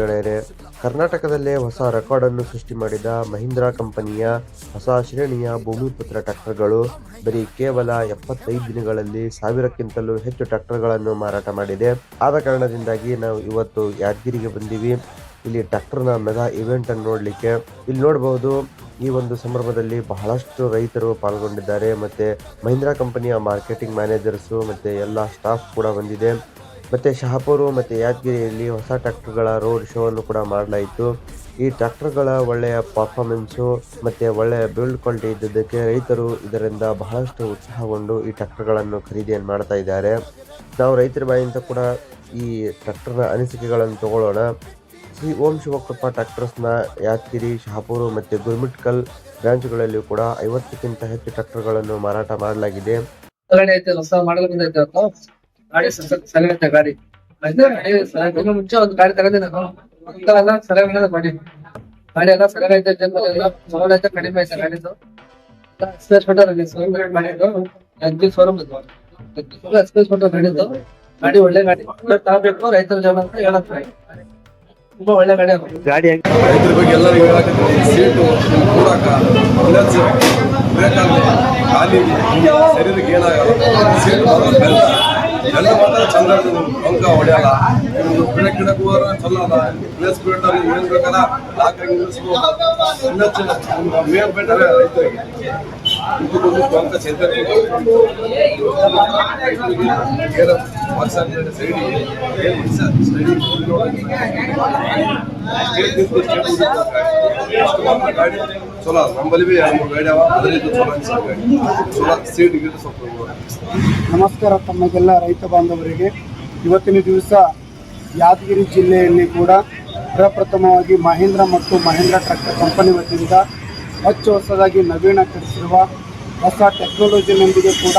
ಗೆಳೆಯರೆ. ಕರ್ನಾಟಕದಲ್ಲೇ ಹೊಸ ರೆಕಾರ್ಡ್ ಅನ್ನು ಸೃಷ್ಟಿ ಮಾಡಿದ ಮಹೀಂದ್ರಾ ಕಂಪನಿಯ ಹೊಸ ಶ್ರೇಣಿಯ ಭೂಮಿಪುತ್ರ ಟ್ರ್ಯಾಕ್ಟರ್ಗಳು ಬರೀ ಕೇವಲ 75 ದಿನಗಳಲ್ಲಿ 1000ಕ್ಕಿಂತಲೂ ಹೆಚ್ಚು ಟ್ರ್ಯಾಕ್ಟರ್ಗಳನ್ನು ಮಾರಾಟ ಮಾಡಿದೆ. ಆದ ಕಾರಣದಿಂದಾಗಿ ನಾವು ಇವತ್ತು ಯಾದಗಿರಿಗೆ ಬಂದೀವಿ. ಇಲ್ಲಿ ಟ್ರ್ಯಾಕ್ಟರ್ನ ಮೆಗಾ ಇವೆಂಟ್ ಅನ್ನು ನೋಡ್ಲಿಕ್ಕೆ. ಇಲ್ಲಿ ನೋಡಬಹುದು, ಈ ಒಂದು ಸಂದರ್ಭದಲ್ಲಿ ಬಹಳಷ್ಟು ರೈತರು ಪಾಲ್ಗೊಂಡಿದ್ದಾರೆ. ಮತ್ತೆ ಮಹೀಂದ್ರಾ ಕಂಪನಿಯ ಮಾರ್ಕೆಟಿಂಗ್ ಮ್ಯಾನೇಜರ್ಸು ಮತ್ತೆ ಎಲ್ಲ ಸ್ಟಾಫ್ ಕೂಡ ಬಂದಿದೆ. ಮತ್ತೆ ಶಹಾಪುರ ಮತ್ತೆ ಯಾದಗಿರಿಯಲ್ಲಿ ಹೊಸ ಟ್ರ್ಯಾಕ್ಟರ್ಗಳ ರೋಡ್ ಶೋ ಅನ್ನು ಕೂಡ ಮಾಡಲಾಯಿತು. ಈ ಟ್ರ್ಯಾಕ್ಟರ್ಗಳ ಒಳ್ಳೆಯ ಪರ್ಫಾರ್ಮೆನ್ಸು ಮತ್ತೆ ಒಳ್ಳೆಯ ಬಿಲ್ಡ್ ಕ್ವಾಲಿಟಿ ಇದ್ದದಕ್ಕೆ ರೈತರು ಇದರಿಂದ ಬಹಳಷ್ಟು ಉತ್ಸಾಹಗೊಂಡು ಈ ಟ್ರ್ಯಾಕ್ಟರ್ಗಳನ್ನು ಖರೀದಿಯನ್ನು ಮಾಡ್ತಾ ಇದ್ದಾರೆ. ನಾವು ರೈತರ ಬಾಯಿಂದ ಕೂಡ ಈ ಟ್ರ್ಯಾಕ್ಟರ್ನ ಅನಿಸಿಕೆಗಳನ್ನು ತಗೊಳ್ಳೋಣ. ಶ್ರೀ ಓಂ ಶಿವಕೃಪಾ ಟ್ರ್ಯಾಕ್ಟರ್ಸ್ನ ಯಾದಗಿರಿ, ಶಹಾಪುರ ಮತ್ತು ಗುರುಮಿಟ್ಕಲ್ ಬ್ರಾಂಚ್ಗಳಲ್ಲಿ ಕೂಡ 50ಕ್ಕಿಂತ ಹೆಚ್ಚು ಟ್ರ್ಯಾಕ್ಟರ್ಗಳನ್ನು ಮಾರಾಟ ಮಾಡಲಾಗಿದೆ. ಮುಂಚೆ ಒಂದು ಗಾಡಿ ತಗೊಂಡೆ ನಾನು. ಎಲ್ಲ ಸರಿಯಾಗಿ ಮಾಡಿ ಗಾಡಿ ಎಲ್ಲ ಸರಿಯಾಗೈತೆ. ಸೌಲಭ್ಯ ಕಡಿಮೆ ಐತೆ ಗಾಡಿದು. ಎಕ್ಸ್ಪ್ರೆಸ್ ಫೋಟೋ ಮಾಡಿದ್ದು ಶೋರೂಮ್ ಎಕ್ಸ್ಪ್ರೆಸ್ ಫೋಟೋ ಗಾಡಿದ್ದು. ಗಾಡಿ ಒಳ್ಳೆ ಗಾಡಿ ತಗೋಬೇಕು ರೈತರ ಜನ ಅಂತ ಹೇಳಕ್ ತುಂಬಾ ಒಳ್ಳೆ ಗಾಡಿ. ಗಾಡಿ ರೈತರ ಬಗ್ಗೆ ಎಲ್ಲರಿಗೂ ಹೇಳಕತ್ತೀನಿ. ಸೀಟು ಕೂಡಾಕ ಕ್ಲಚ್ ಬೇಕಾದ್ರೆ ಖಾಲಿ ಶರೀರಕ್ಕೆ ಏನಾಗಲ್ಲ. ಸೀಟ್ ಎಲ್ಲ ಮಾತ್ರ ಚಂದ ಪಂಕ ಹೊಡೆಯಲ್ಲ. ಗಿಡಕ್ಕೆ ಗಿಡಕ್ಕೆ ಹೋದ್ರೆ ಚಲೋ ಅದ. ಪ್ಲೇಸ್ ಬಿಡ್ತಾರೆ ಏನ್ ಬೇಕಲ್ಲ ಲಾಕಾಗಿ ನಿಲ್ಲಿಸ್ಬೋದು. ಮೇಲ್ ಬಿಟ್ಟರೆ ರೈತರಿಗೆ ಇದಕ್ಕೊಂದು ಪಂಕ ಚಿಂತೆ ಗಾಡಿ ಚಲೋ ನಮ್ಮಲ್ಲಿ ಬಿ 2-3 ಗಾಡಿ ಅವ. ಅದರಿಂದ ಚಲೋ ಸೀಟ್ ಗಿಡ ಸ್ವಲ್ಪ. ನಮಸ್ಕಾರ ತಮಗೆಲ್ಲ ರೈತ ಬಾಂಧವರಿಗೆ. ಇವತ್ತಿನ ದಿವಸ ಯಾದಗಿರಿ ಜಿಲ್ಲೆಯಲ್ಲಿ ಕೂಡ ಪ್ರಪ್ರಥಮವಾಗಿ ಮಹೀಂದ್ರಾ ಮತ್ತು ಮಹೀಂದ್ರಾ ಟ್ರ್ಯಾಕ್ಟರ್ ಕಂಪನಿ ವತಿಯಿಂದ ಹೊಸದಾಗಿ ನವೀಕರಿಸಿರುವ ಹೊಸ ಟೆಕ್ನಾಲಜಿನೊಂದಿಗೆ ಕೂಡ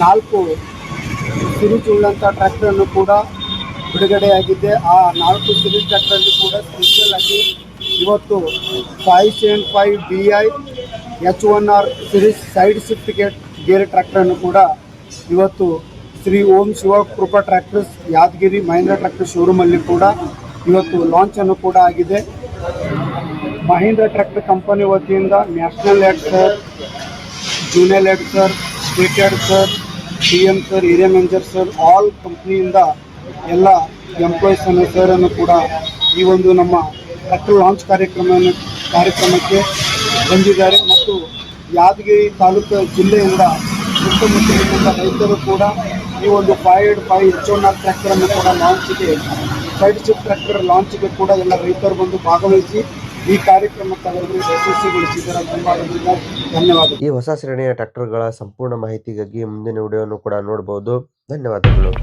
4 ಸಿರೀಸ್ ಉಳ್ಳಂಥ ಟ್ರ್ಯಾಕ್ಟರನ್ನು ಕೂಡ ಬಿಡುಗಡೆಯಾಗಿದೆ. ಆ 4 ಸಿರೀಸ್ ಟ್ರ್ಯಾಕ್ಟರಲ್ಲಿ ಕೂಡ ಸ್ಪೆಷಲ್ ಆಗಿ ಇವತ್ತು 575 DI H1R series side shift gear ಟ್ರ್ಯಾಕ್ಟರನ್ನು ಕೂಡ ಇವತ್ತು ಶ್ರೀ ಓಂ ಶಿವಕೃಪಾ ಟ್ರ್ಯಾಕ್ಟರ್ಸ್ ಯಾದಗಿರಿ ಮಹೀಂದ್ರಾ ಟ್ರ್ಯಾಕ್ಟರ್ ಶೋರೂಮಲ್ಲಿ ಕೂಡ ಇವತ್ತು ಲಾಂಚ್ ಅನ್ನು ಕೂಡ ಆಗಿದೆ. ಮಹೀಂದ್ರಾ ಟ್ರ್ಯಾಕ್ಟರ್ ಕಂಪನಿ ವತಿಯಿಂದ national head sir, junior head sir, state head sir, CM sir, area manager sir, all ಕಂಪ್ನಿಯಿಂದ ಎಲ್ಲ ಎಂಪ್ಲಾಯೀಸನ್ನು ಸರನ್ನು ಕೂಡ ಈ ಒಂದು ನಮ್ಮ ಟ್ರ್ಯಾಕ್ಟರ್ ಲಾಂಚ್ ಕಾರ್ಯಕ್ರಮಕ್ಕೆ ಬಂದಿದ್ದಾರೆ. ಮತ್ತು ಯಾದಗಿರಿ ತಾಲೂಕು ಜಿಲ್ಲೆಯಿಂದ ಸುತ್ತಮುತ್ತಲಿನ ರೈತರು ಕೂಡ ಈ ಒಂದು 5 H1R ಟ್ರ್ಯಾಕ್ಟರನ್ನು ಕೂಡ ಲಾಂಚ್ಗೆ, ಸೈಡ್ ಶಿಫ್ಟ್ ಟ್ರ್ಯಾಕ್ಟರ್ ಲಾಂಚ್ಗೆ ಕೂಡ ಎಲ್ಲ ರೈತರು ಬಂದು ಭಾಗವಹಿಸಿ ಈ ಕಾರ್ಯಕ್ರಮಕ್ಕೆ ಅವರಿಗೆ ಯಶಸ್ವಿಗೊಳಿಸಿದ್ದಾರೆ. ಧನ್ಯವಾದ. ಈ ಹೊಸ ಶ್ರೇಣಿಯ ಟ್ರ್ಯಾಕ್ಟರ್ಗಳ ಸಂಪೂರ್ಣ ಮಾಹಿತಿಗಾಗಿ ಮುಂದಿನ ವಿಡಿಯೋವನ್ನು ಕೂಡ ನೋಡಬಹುದು. ಧನ್ಯವಾದಗಳು.